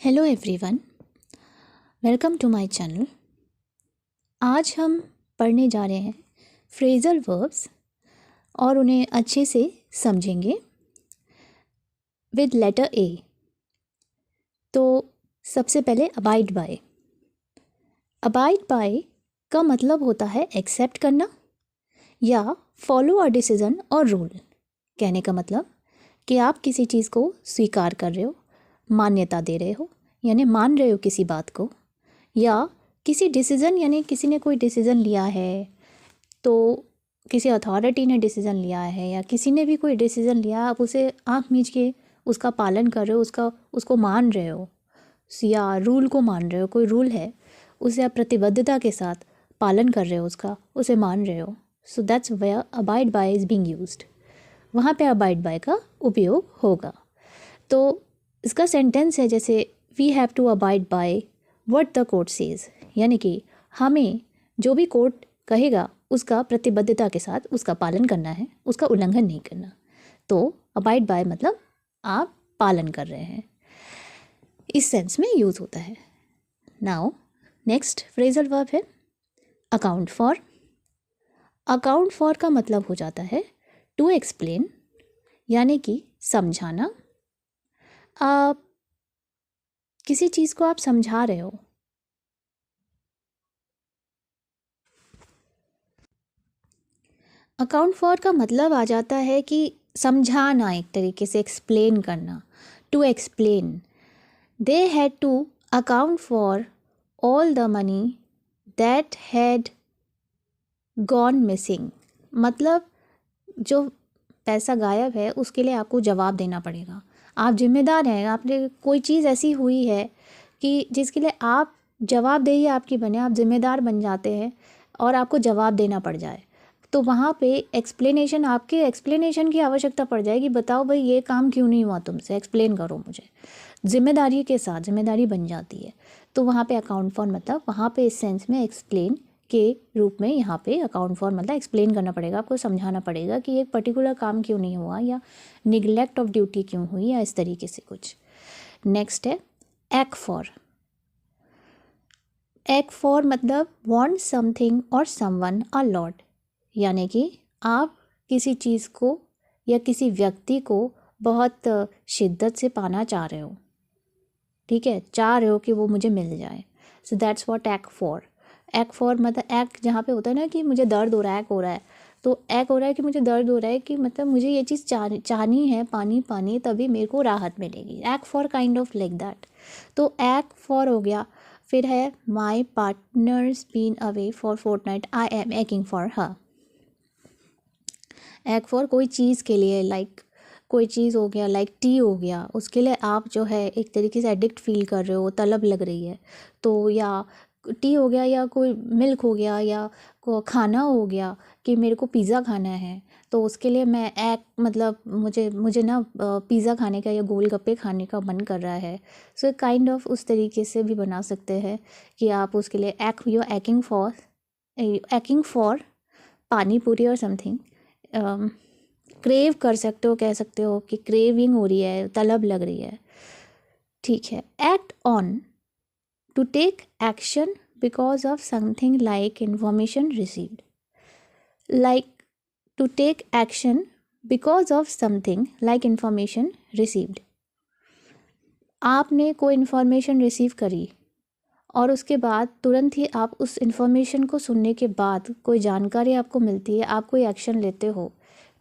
Hello everyone, welcome to my channel. आज हम पढ़ने जा रहे हैं फ्रेजल वर्ब्स और उन्हें अच्छे से समझेंगे विद लेटर ए। तो सबसे पहले अबाइड बाय। अबाइड बाय का मतलब होता है एक्सेप्ट करना या फॉलो अ डिसीजन और रूल। कहने का मतलब कि आप किसी चीज़ को स्वीकार कर रहे हो, मान्यता दे रहे हो, यानी मान रहे हो किसी बात को, या किसी डिसीज़न यानी किसी ने कोई डिसीज़न लिया है, तो किसी अथॉरिटी ने डिसीज़न लिया है या किसी ने भी कोई डिसीज़न लिया, आप उसे आँख मीच के उसका पालन कर रहे हो, उसको मान रहे हो, या रूल को मान रहे हो। कोई रूल है उसे आप प्रतिबद्धता के साथ पालन कर रहे हो, उसे मान रहे हो। So that's where abide by is being used. वहाँ पे अबाइड बाय का उपयोग होगा। तो इसका सेंटेंस है जैसे we have to abide by what the court says, यानी कि हमें जो भी कोर्ट कहेगा उसका प्रतिबद्धता के साथ उसका पालन करना है, उसका उल्लंघन नहीं करना। तो अबाइड बाय मतलब आप पालन कर रहे हैं, इस सेंस में यूज़ होता है। नाउ नेक्स्ट फ्रेजल वर्ब है अकाउंट फॉर। अकाउंट फॉर का मतलब हो जाता है टू एक्सप्लेन, यानी कि समझाना। आप किसी चीज़ को आप समझा रहे हो। अकाउंट फॉर का मतलब आ जाता है कि समझाना, एक तरीके से एक्सप्लेन करना। To explain, they had to account for all the money that had gone missing. मतलब जो पैसा गायब है उसके लिए आपको जवाब देना पड़ेगा। आप जिम्मेदार हैं, आपने कोई चीज़ ऐसी हुई है कि जिसके लिए आप जवाबदेही आपकी बने, आप जिम्मेदार बन जाते हैं और आपको जवाब देना पड़ जाए, तो वहाँ पे एक्सप्लेनेशन, आपके एक्सप्लेनेशन की आवश्यकता पड़ जाएगी। बताओ भाई ये काम क्यों नहीं हुआ, तुमसे एक्सप्लेन करो मुझे। जिम्मेदारी के साथ जिम्मेदारी बन जाती है। तो वहाँ पे अकाउंट फॉर मतलब वहाँ पे इस सेंस में एक्सप्लेन के रूप में यहाँ पे अकाउंट फॉर मतलब एक्सप्लेन करना पड़ेगा, आपको समझाना पड़ेगा कि एक पर्टिकुलर काम क्यों नहीं हुआ या निगलेक्ट ऑफ ड्यूटी क्यों हुई, या इस तरीके से कुछ। नेक्स्ट है एक्ट फॉर। एक्ट फॉर मतलब वांट समथिंग और समवन अ लॉट, यानी कि आप किसी चीज़ को या किसी व्यक्ति को बहुत शिद्दत से पाना चाह रहे हो, ठीक है, चाह रहे हो कि वो मुझे मिल जाए। So that's what act for. Act for मतलब एक्ट जहाँ पे होता है ना कि मुझे दर्द हो रहा है, एक्ट हो रहा है, तो एक्ट हो रहा है कि मुझे दर्द हो रहा है, कि मतलब मुझे ये चीज़ चाहनी है, पानी तभी मेरे को राहत मिलेगी। Act for kind of like that. तो एक्ट फॉर हो गया। फिर है my partner's been away for fortnight, I am acting for her. Act for कोई चीज़ के लिए, लाइक कोई चीज़ हो गया, लाइक टी हो गया, उसके लिए आप जो है एक तरीके से एडिक्ट फील कर रहे हो, तलब लग रही है, तो या टी हो गया, या कोई मिल्क हो गया, या खाना हो गया कि मेरे को पिज़्ज़ा खाना है, तो उसके लिए मैं मतलब मुझे ना पिज़्ज़ा खाने का या गोलगप्पे खाने का मन कर रहा है। सो काइंड ऑफ उस तरीके से भी बना सकते हैं कि आप उसके लिए एक्टिंग फॉर पानी पूरी और समथिंग। क्रेव कर सकते हो, कह सकते हो कि क्रेविंग हो रही है, तलब लग रही है, ठीक है। Act on, to take action because of something like information received. Like to take action because of something like information received. आपने कोई इन्फॉर्मेशन रिसीव करी और उसके बाद तुरंत ही आप उस इन्फॉर्मेशन को सुनने के बाद कोई जानकारी आपको मिलती है, आप कोई एक्शन लेते हो,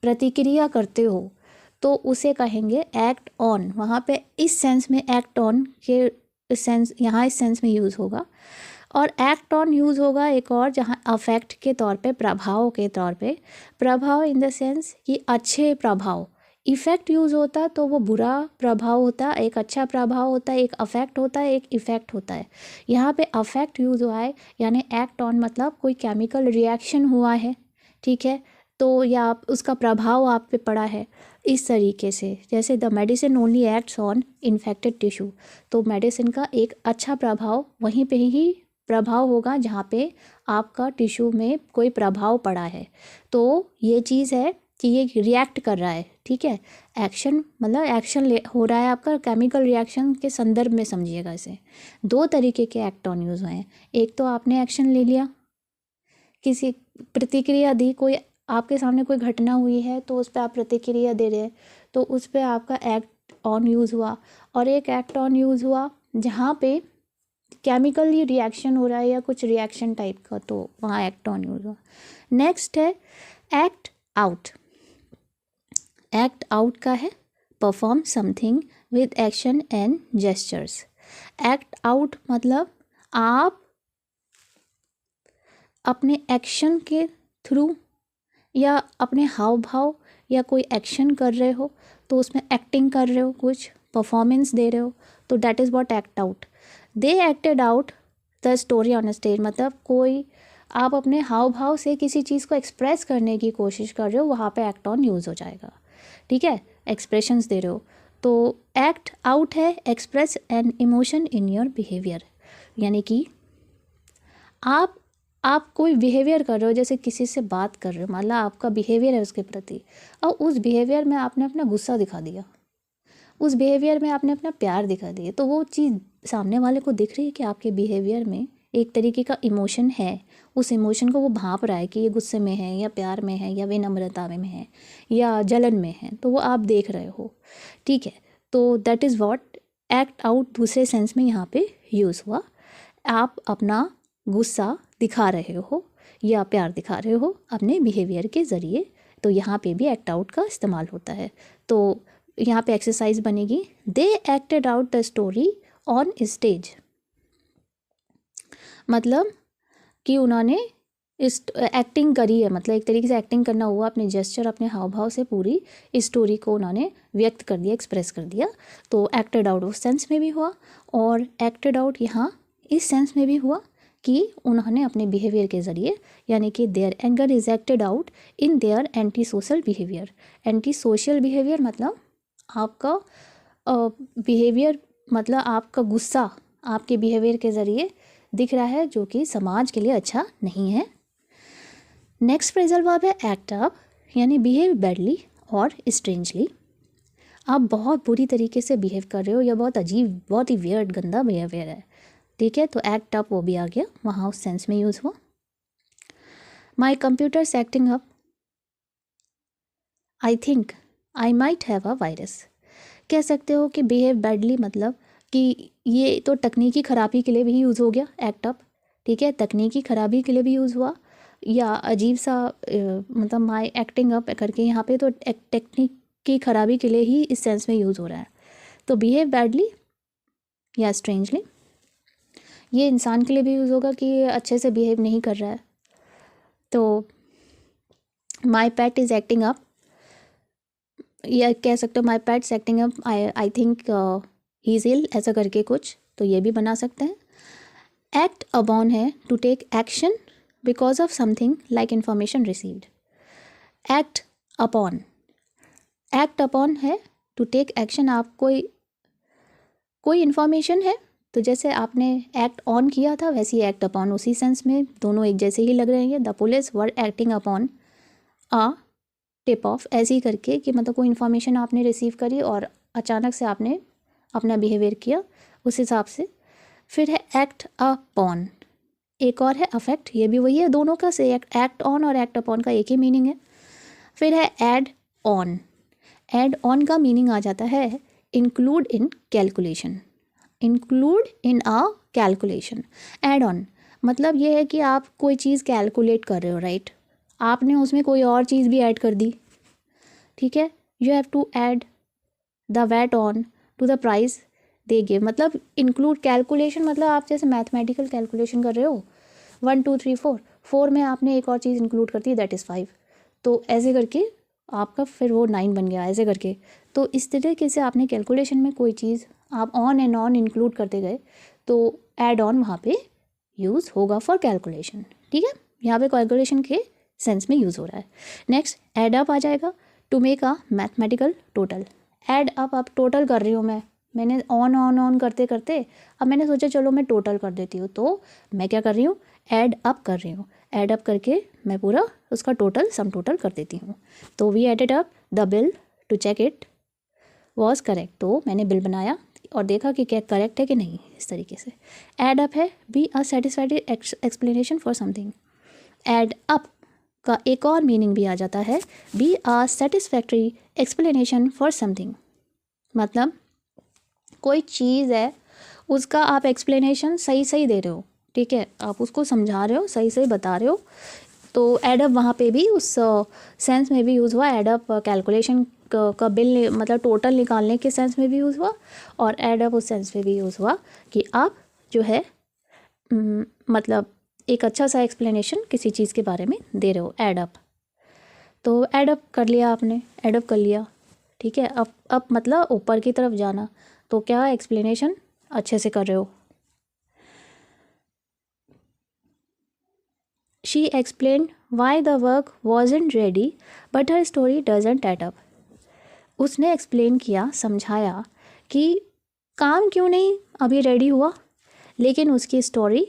प्रतिक्रिया करते हो, तो उसे कहेंगे एक्ट ऑन। वहाँ पे इस सेंस में एक्ट ऑन के सेंस यहाँ इस सेंस में यूज़ होगा। और एक्ट ऑन यूज़ होगा एक और, जहाँ अफेक्ट के तौर पे, प्रभाव के तौर पे। प्रभाव इन द सेंस कि अच्छे प्रभाव। इफ़ेक्ट यूज़ होता तो वो बुरा प्रभाव होता, एक अच्छा प्रभाव होता है, एक अफेक्ट होता है, एक इफ़ेक्ट होता है। यहाँ पे अफेक्ट यूज़ हुआ है, यानी एक्ट ऑन मतलब कोई केमिकल रिएक्शन हुआ है, ठीक है, तो या उसका प्रभाव आप पे पड़ा है, इस तरीके से। जैसे the medicine only acts on infected tissue, तो मेडिसिन का एक अच्छा प्रभाव वहीं पे ही प्रभाव होगा जहाँ पे आपका टिश्यू में कोई प्रभाव पड़ा है। तो ये चीज़ है कि ये रिएक्ट कर रहा है, ठीक है। एक्शन मतलब एक्शन हो रहा है आपका, केमिकल रिएक्शन के संदर्भ में समझिएगा इसे। दो तरीके के एक्ट ऑन यूज़ हुए हैं। एक तो आपने एक्शन ले लिया, किसी प्रतिक्रिया दी, कोई आपके सामने कोई घटना हुई है तो उस पर आप प्रतिक्रिया दे रहे हैं, तो उस पर आपका एक्ट ऑन यूज़ हुआ। और एक एक्ट ऑन यूज़ हुआ जहाँ पे केमिकली रिएक्शन हो रहा है या कुछ रिएक्शन टाइप का, तो वहाँ एक्ट ऑन यूज़ हुआ। नेक्स्ट है एक्ट आउट। एक्ट आउट का है perform something with action and gestures. Act out मतलब आप अपने एक्शन के थ्रू या अपने हाव भाव या कोई एक्शन कर रहे हो तो उसमें एक्टिंग कर रहे हो, कुछ परफॉर्मेंस दे रहे हो, तो that is what act out. They acted out the story on stage, मतलब कोई आप अपने हाव भाव से किसी चीज़ को एक्सप्रेस करने की कोशिश कर रहे हो, वहाँ पे एक्ट ऑन यूज़ हो जाएगा, ठीक है। एक्सप्रेशंस दे रहे हो तो एक्ट आउट है express an emotion in your behaviour, यानी कि आप कोई बिहेवियर कर रहे हो, जैसे किसी से बात कर रहे हो, मतलब आपका बिहेवियर है उसके प्रति, और उस बिहेवियर में आपने अपना गुस्सा दिखा दिया, उस बिहेवियर में आपने अपना प्यार दिखा दिया, तो वो चीज़ सामने वाले को दिख रही है कि आपके बिहेवियर में एक तरीके का इमोशन है। उस इमोशन को वो भांप रहा है कि ये गुस्से में है या प्यार में है या विनम्रता में है या जलन में है, तो वो आप देख रहे हो, ठीक है। तो that is what act out दूसरे सेंस में यहाँ पे यूज़ हुआ। आप अपना गुस्सा दिखा रहे हो या प्यार दिखा रहे हो अपने बिहेवियर के ज़रिए, तो यहाँ पे भी एक्ट आउट का इस्तेमाल होता है। तो यहाँ पे एक्सरसाइज बनेगी, दे acted out the story on stage, मतलब कि उन्होंने इस एक्टिंग करी है, मतलब एक तरीके से एक्टिंग करना हुआ, अपने जेस्चर अपने हाव भाव से पूरी स्टोरी को उन्होंने व्यक्त कर दिया, एक्सप्रेस कर दिया। तो एक्टेड आउट उस सेंस में भी हुआ और एक्टेड आउट यहाँ इस सेंस में भी हुआ कि उन्होंने अपने बिहेवियर के ज़रिए, यानी कि their anger is acted out in their anti social behaviour. Anti social behaviour मतलब आपका बिहेवियर, मतलब आपका गुस्सा आपके बिहेवियर के ज़रिए दिख रहा है जो कि समाज के लिए अच्छा नहीं है। नेक्स्ट फ्रेजल वर्ब है एक्ट अप, यानी बिहेव बैडली और स्ट्रेंजली। आप बहुत बुरी तरीके से बिहेव कर रहे हो या बहुत अजीब, बहुत ही वियर्ड गंदा बिहेवियर है, ठीक है। तो एक्ट अप वो भी आ गया, वहाँ उस सेंस में यूज़ हुआ। My computer's acting up, I think I might have a virus. कह सकते हो कि बिहेव बैडली मतलब कि ये तो तकनीकी ख़राबी के लिए भी यूज़ हो गया एक्ट अप, ठीक है। तकनीकी ख़राबी के लिए भी यूज़ हुआ या अजीब सा मतलब माई एक्टिंग अप करके यहाँ पे तो टेक्निक की ख़राबी के लिए ही इस सेंस में यूज़ हो रहा है। तो बिहेव बैडली या स्ट्रेंजली, ये इंसान के लिए भी यूज़ होगा कि अच्छे से बिहेव नहीं कर रहा है। तो my pet is acting up, या कह सकते हो my pet's acting up, I think he is ill, ऐसा करके कुछ, तो ये भी बना सकते हैं। एक्ट अपॉन है to take action because of something like information received. Act upon, act upon है टू टेक एक्शन, आप कोई इन्फॉर्मेशन है तो जैसे आपने एक्ट ऑन किया था वैसे ही एक्ट अपॉन, उसी सेंस में दोनों एक जैसे ही लग रहे हैं। The police were acting upon a tip of, ऐसे ही करके कि मतलब कोई इन्फॉर्मेशन आपने रिसीव करी और अचानक से आपने अपना बिहेवियर किया उस हिसाब से। फिर है एक्ट अपॉन, एक और है अफेक्ट, ये भी वही है, दोनों का से एक्ट ऑन और एक्ट अपॉन का एक ही मीनिंग है। फिर है एड ऑन, एड ऑन का मीनिंग आ जाता है include in calculation, include in a calculation. Add on मतलब ये है कि आप कोई चीज़ कैलकुलेट कर रहे हो, राइट, आपने उसमें कोई और चीज़ भी ऐड कर दी, ठीक है। You have to add the VAT on to the price they give, मतलब इंक्लूड कैलकुलेशन, मतलब आप जैसे मैथमेटिकल कैलकुलेशन कर रहे हो 1 2 3 4, 4 में आपने एक और चीज़ इंक्लूड कर दी दैट इज़ 5, तो ऐसे करके आपका फिर वो 9 बन गया, ऐसे करके। तो इस तरीके से आपने कैलकुलेशन में कोई चीज़ आप ऑन एंड ऑन इंक्लूड करते गए तो ऐड ऑन वहाँ पे यूज़ होगा फॉर कैलकुलेशन, ठीक है। यहाँ पे कैलकुलेशन के सेंस में यूज़ हो रहा है। नेक्स्ट ऐड अप आ जाएगा, to make a mathematical total. Add up, आप टोटल कर रही हूँ मैंने ऑन करते करते अब मैंने सोचा चलो मैं टोटल कर देती हूँ, तो मैं क्या कर रही हूँ, ऐड अप कर रही हूँ। ऐड अप करके मैं पूरा उसका टोटल सम टोटल कर देती हूँ। तो we added up the bill to check it was correct, तो मैंने बिल बनाया और देखा कि क्या करेक्ट है कि नहीं। इस तरीके से ऐड अप है be a satisfactory explanation for something. Add up का एक और मीनिंग भी आ जाता है be a satisfactory explanation for something, मतलब कोई चीज़ है उसका आप एक्सप्लेनेशन सही सही दे रहे हो, ठीक है, आप उसको समझा रहे हो, सही सही बता रहे हो। तो एडअप वहाँ पे भी उस सेंस में भी यूज़ हुआ। एडअप कैलकुलेशन का बिल मतलब टोटल निकालने के सेंस में भी यूज़ हुआ, और एडअप उस सेंस में भी यूज़ हुआ कि आप जो है मतलब एक अच्छा सा एक्सप्लेनेशन किसी चीज़ के बारे में दे रहे हो, एडअप। तो एडअप कर लिया आपने, एडअप कर लिया, ठीक है। अब मतलब ऊपर की तरफ जाना, तो क्या एक्सप्लेनेशन अच्छे से कर रहे हो। She explained why the work wasn't ready, but her story doesn't add up. उसने एक्सप्लेन किया, समझाया कि काम क्यों नहीं अभी रेडी हुआ, लेकिन उसकी स्टोरी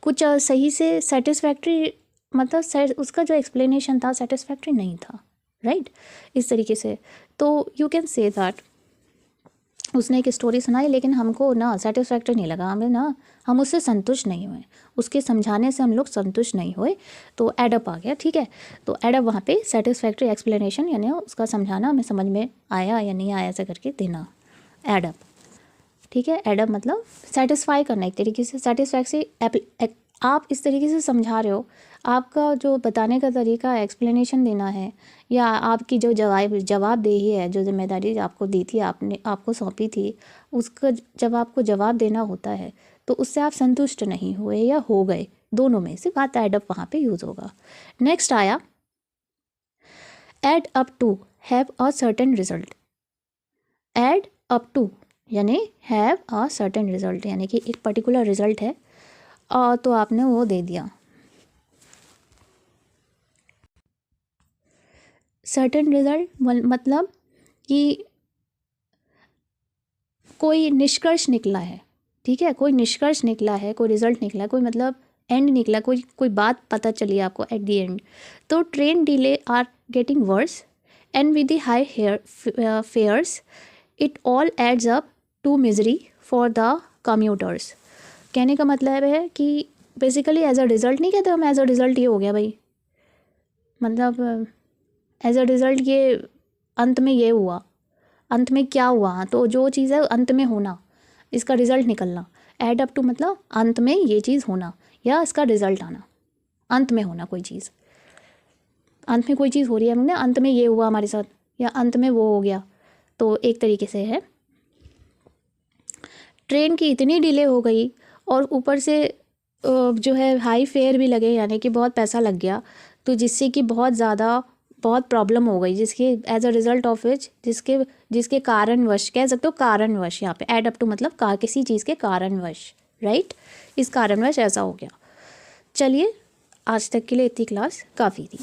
कुछ सही से सेटिस्फैक्ट्री, मतलब उसका जो एक्सप्लेनेशन था सेटिस्फैक्ट्री नहीं था, राइट। इस तरीके से तो यू कैन से दैट उसने एक स्टोरी सुनाई लेकिन हमको ना सेटिस्फैक्ट्री नहीं लगा, हमें ना, हम उससे संतुष्ट नहीं हुए, उसके समझाने से हम लोग संतुष्ट नहीं हुए, तो एडअप आ गया, ठीक है। तो एडअप वहाँ पे सेटिस्फैक्ट्री एक्सप्लेनेशन यानी उसका समझाना हमें समझ में आया या नहीं आया ऐसा करके देना, एडअप, ठीक है। एडअप मतलब सेटिस्फाई करना, एक तरीके से सेटिस्फैक्ट्री आप इस तरीके से समझा रहे हो, आपका जो बताने का तरीका एक्सप्लेनेशन देना है, या आपकी जो जवाबदेही है, जो जिम्मेदारी आपको दी थी, आपको सौंपी थी, उसका जब आपको जवाब देना होता है तो उससे आप संतुष्ट नहीं हुए या हो गए, दोनों में से बात एड अप वहाँ पे यूज़ होगा। नेक्स्ट आया add up to have a certain result. Add up to यानी हैव अ सर्टेन रिजल्ट, यानी कि एक पर्टिकुलर रिजल्ट है और तो आपने वो दे दिया। सर्टेन रिजल्ट मतलब कि कोई निष्कर्ष निकला है, ठीक है, कोई निष्कर्ष निकला है, कोई रिजल्ट निकला है, कोई मतलब एंड निकला, कोई बात पता चली आपको एट द एंड। तो train delay are getting worse and with the high fares it all adds up to misery for the commuters. कहने का मतलब है कि बेसिकली एज अ रिज़ल्ट नहीं कहते हम, एज अ रिज़ल्ट ये हो गया भाई, मतलब एज अ रिज़ल्ट ये अंत में ये हुआ, अंत में क्या हुआ, तो जो चीज़ है अंत में होना, इसका रिज़ल्ट निकलना। एड अप टू मतलब अंत में ये चीज़ होना या इसका रिज़ल्ट आना, अंत में होना कोई चीज़, अंत में कोई चीज़ हो रही है हमने, अंत में ये हुआ हमारे साथ या अंत में वो हो गया। तो एक तरीके से है ट्रेन की इतनी डिले हो गई और ऊपर से जो है हाई फेयर भी लगे, यानी कि बहुत पैसा लग गया, तो जिससे कि बहुत प्रॉब्लम हो गई, जिसके as a result of which जिसके कारणवश कह सकते हो, कारणवश यहाँ पे एड अप टू मतलब किसी चीज़ के कारणवश, राइट, इस कारणवश ऐसा हो गया। चलिए आज तक के लिए इतनी क्लास काफ़ी थी।